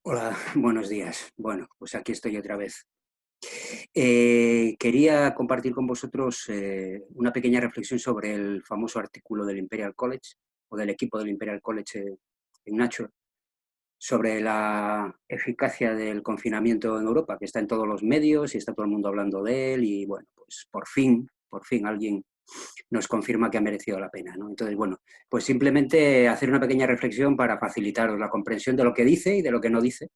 Hola, buenos días. Bueno, pues aquí estoy otra vez. Quería compartir con vosotros una pequeña reflexión sobre el famoso artículo del Imperial College, o del equipo del Imperial College en Nature, sobre la eficacia del confinamiento en Europa, que está en todos los medios y está todo el mundo hablando de él y bueno, pues por fin alguien nos confirma que ha merecido la pena, ¿no? Entonces, bueno, pues simplemente hacer una pequeña reflexión para facilitaros la comprensión de lo que dice y de lo que no dice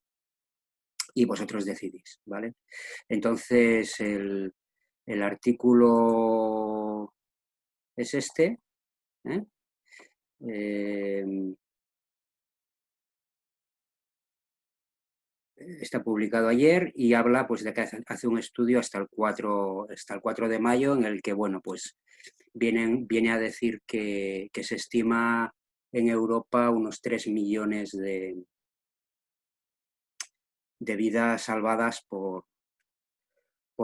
y vosotros decidís, ¿vale? Entonces, el artículo es este, ¿eh? Eh, Está publicado ayer y habla pues, de que hace un estudio hasta el 4 de mayo en el que, bueno, pues viene a decir que se estima en Europa unos 3 millones de vidas salvadas por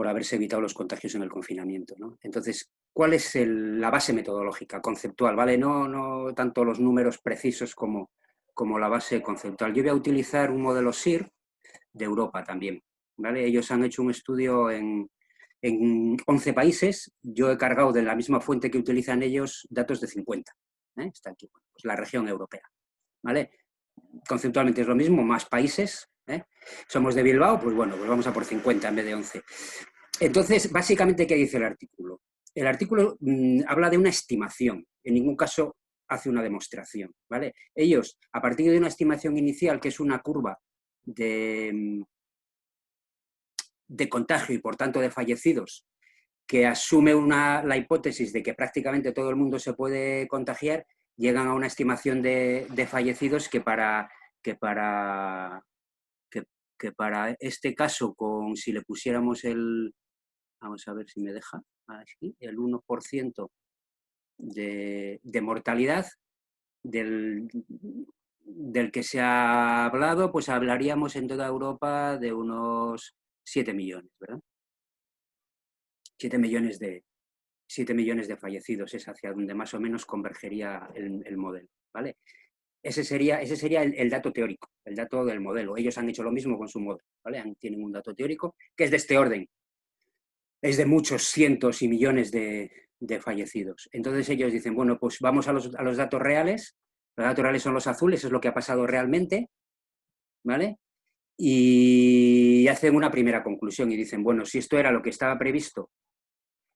haberse evitado los contagios en el confinamiento, ¿no? Entonces, ¿cuál es la base metodológica, conceptual? ¿Vale? No tanto los números precisos como la base conceptual. Yo voy a utilizar un modelo SIR de Europa también, ¿vale? Ellos han hecho un estudio en 11 países. Yo he cargado de la misma fuente que utilizan ellos datos de 50. Está aquí, pues la región europea, ¿vale? Conceptualmente es lo mismo, más países. Somos de Bilbao, pues bueno, pues vamos a por 50 en vez de 11. Entonces, básicamente, ¿qué dice el artículo? El artículo habla de una estimación, en ningún caso hace una demostración, ¿vale? Ellos, a partir de una estimación inicial, que es una curva de contagio y, por tanto, de fallecidos, que asume la hipótesis de que prácticamente todo el mundo se puede contagiar, llegan a una estimación de fallecidos que para, que, que para este caso, si le pusiéramos vamos a ver si me deja, aquí, el 1% de mortalidad del que se ha hablado, pues hablaríamos en toda Europa de unos 7 millones, ¿verdad? 7 millones 7 millones de fallecidos es hacia donde más o menos convergería el modelo, ¿vale? Ese sería el dato teórico, el dato del modelo. Ellos han hecho lo mismo con su modelo, ¿vale? Tienen un dato teórico que es de este orden, es de muchos cientos y millones de fallecidos. Entonces ellos dicen, bueno, pues vamos a los datos reales. Los datos reales son los azules, es lo que ha pasado realmente, ¿vale? Y hacen una primera conclusión y dicen, bueno, si esto era lo que estaba previsto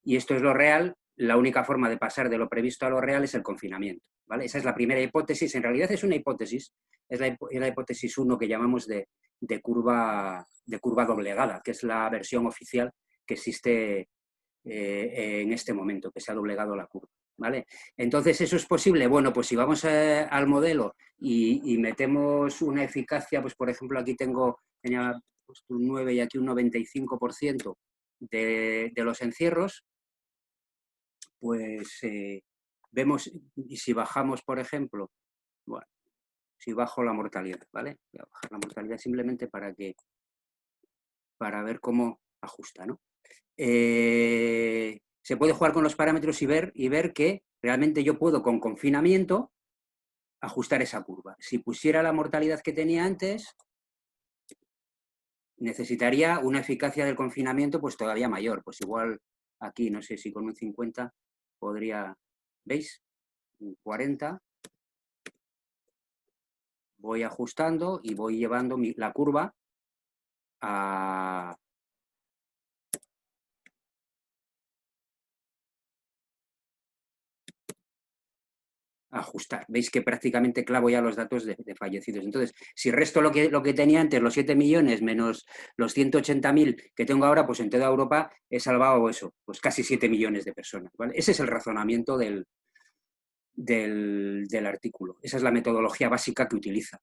y esto es lo real, la única forma de pasar de lo previsto a lo real es el confinamiento, ¿vale? Esa es la primera hipótesis. En realidad es una hipótesis, es la hipótesis 1 que llamamos de curva doblegada, que es la versión oficial que existe en este momento, que se ha doblegado la curva, ¿vale? Entonces, ¿eso es posible? Bueno, pues si vamos al modelo y metemos una eficacia, pues por ejemplo aquí tenía puesto un 9 y aquí un 95% de los encierros, pues vemos, y si bajamos, por ejemplo, bueno, si bajo la mortalidad, ¿vale? Voy a bajar la mortalidad simplemente para ver cómo ajusta, ¿no? Se puede jugar con los parámetros y ver que realmente yo puedo con confinamiento ajustar esa curva. Si pusiera la mortalidad que tenía antes, necesitaría una eficacia del confinamiento pues todavía mayor. Pues igual aquí, no sé si con un 50 podría, ¿veis? Un 40, voy ajustando y voy llevando la curva a, ajustar. Veis que prácticamente clavo ya los datos de fallecidos. Entonces, si resto lo que tenía antes, los 7 millones menos los 180.000 que tengo ahora, pues en toda Europa he salvado eso, pues casi 7 millones de personas, ¿vale? Ese es el razonamiento del artículo. Esa es la metodología básica que utiliza,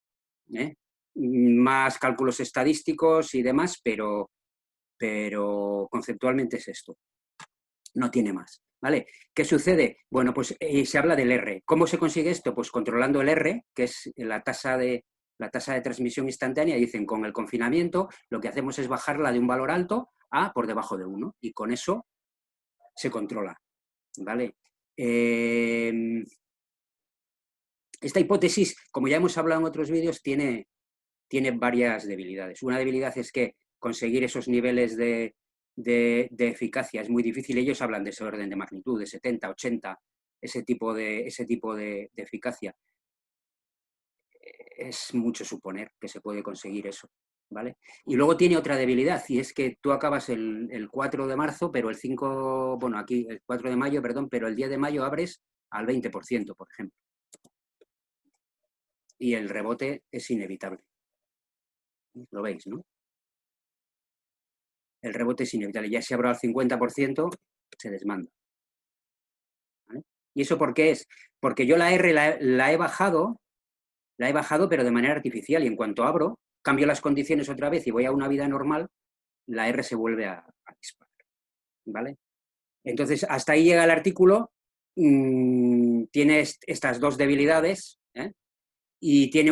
¿eh? Más cálculos estadísticos y demás, pero conceptualmente es esto. No tiene más, ¿vale? ¿Qué sucede? Bueno, pues se habla del R. ¿Cómo se consigue esto? Pues controlando el R, que es la tasa de transmisión instantánea. Dicen, con el confinamiento lo que hacemos es bajarla de un valor alto a por debajo de 1 y con eso se controla, ¿vale? Esta hipótesis, como ya hemos hablado en otros vídeos, tiene tiene varias debilidades. Una debilidad es que conseguir esos niveles de eficacia es muy difícil. Ellos hablan de ese orden de magnitud, de 70, 80, ese tipo de eficacia. Es mucho suponer que se puede conseguir eso, ¿vale? Y luego tiene otra debilidad, y es que tú acabas el 4 de marzo, pero el 5, bueno, aquí el 4 de mayo, perdón, pero el 10 de mayo abres al 20%, por ejemplo. Y el rebote es inevitable. Lo veis, ¿no? El rebote es inevitable. Ya si abro al 50%, se desmanda. ¿Vale? ¿Y eso por qué es? Porque yo la R la he bajado, pero de manera artificial, y en cuanto abro, cambio las condiciones otra vez y voy a una vida normal, la R se vuelve a disparar, ¿vale? Entonces, hasta ahí llega el artículo, tiene estas dos debilidades, ¿eh? Y tiene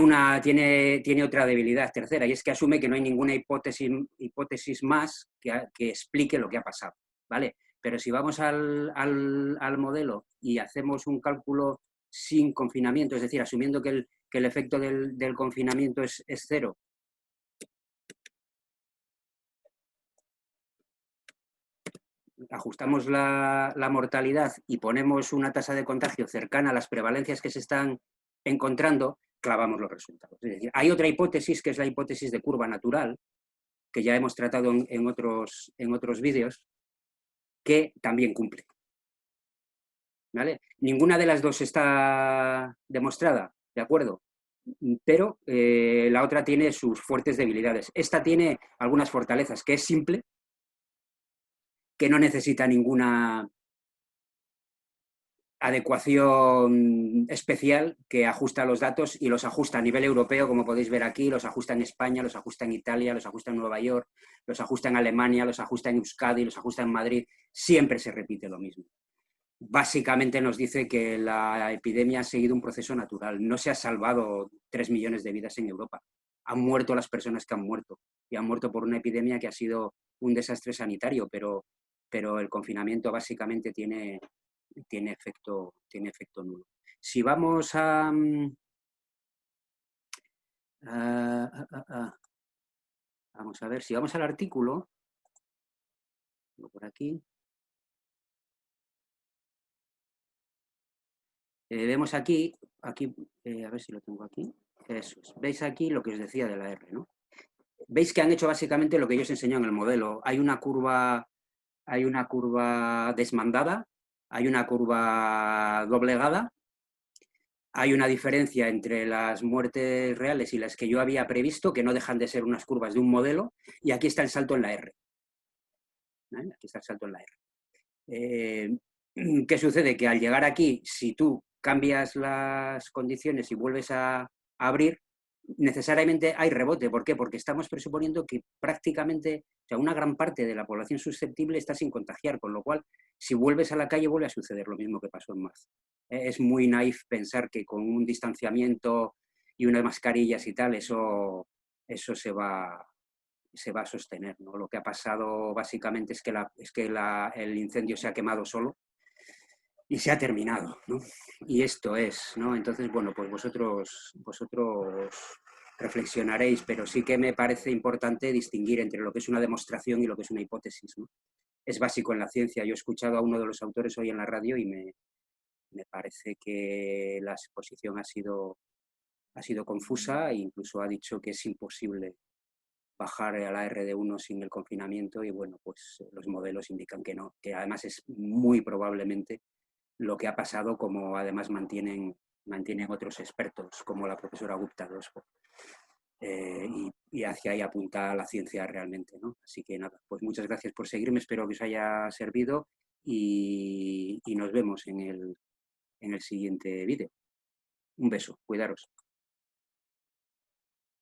otra debilidad tercera, y es que asume que no hay ninguna hipótesis más que explique lo que ha pasado, ¿vale? Pero si vamos al modelo y hacemos un cálculo sin confinamiento, es decir, asumiendo que el efecto del confinamiento es cero, ajustamos la mortalidad y ponemos una tasa de contagio cercana a las prevalencias que se están encontrando, clavamos los resultados. Es decir, hay otra hipótesis que es la hipótesis de curva natural, que ya hemos tratado en otros vídeos, que también cumple. ¿Vale? Ninguna de las dos está demostrada, ¿de acuerdo? Pero la otra tiene sus fuertes debilidades. Esta tiene algunas fortalezas, que es simple, que no necesita ninguna adecuación especial, que ajusta los datos y los ajusta a nivel europeo, como podéis ver aquí, los ajusta en España, los ajusta en Italia, los ajusta en Nueva York, los ajusta en Alemania, los ajusta en Euskadi, los ajusta en Madrid. Siempre se repite lo mismo. Básicamente nos dice que la epidemia ha seguido un proceso natural. No se ha salvado 3 millones de vidas en Europa. Han muerto las personas que han muerto, y han muerto por una epidemia que ha sido un desastre sanitario, pero el confinamiento básicamente tiene efecto nulo. Si vamos vamos a ver, si vamos al artículo, por aquí, vemos aquí, a ver si lo tengo aquí, eso es. Veis aquí lo que os decía de la R, ¿no? Veis que han hecho básicamente lo que yo os enseñé en el modelo. Hay una curva desmandada, hay una curva doblegada, hay una diferencia entre las muertes reales y las que yo había previsto, que no dejan de ser unas curvas de un modelo, y aquí está el salto en la R. ¿Vale? Aquí está el salto en la R. ¿Qué sucede? Que al llegar aquí, si tú cambias las condiciones y vuelves a abrir, necesariamente hay rebote. ¿Por qué? Porque estamos presuponiendo que prácticamente, o sea, una gran parte de la población susceptible está sin contagiar, con lo cual, si vuelves a la calle, vuelve a suceder lo mismo que pasó en marzo. Es muy naif pensar que con un distanciamiento y unas mascarillas y tal, eso se va a sostener, ¿no? Lo que ha pasado básicamente es que el incendio se ha quemado solo y se ha terminado, ¿no? Y esto es, ¿no? Entonces, bueno, pues vosotros reflexionaréis, pero sí que me parece importante distinguir entre lo que es una demostración y lo que es una hipótesis, ¿no? Es básico en la ciencia. Yo he escuchado a uno de los autores hoy en la radio y me parece que la exposición ha sido confusa e incluso ha dicho que es imposible bajar a la RD1 sin el confinamiento, y bueno, pues los modelos indican que no, que además es muy probablemente lo que ha pasado, como además mantienen otros expertos, como la profesora Gupta Rospo. Y hacia ahí apunta la ciencia realmente, ¿no? Así que nada, pues muchas gracias por seguirme, espero que os haya servido y nos vemos en el siguiente vídeo. Un beso, cuidaros.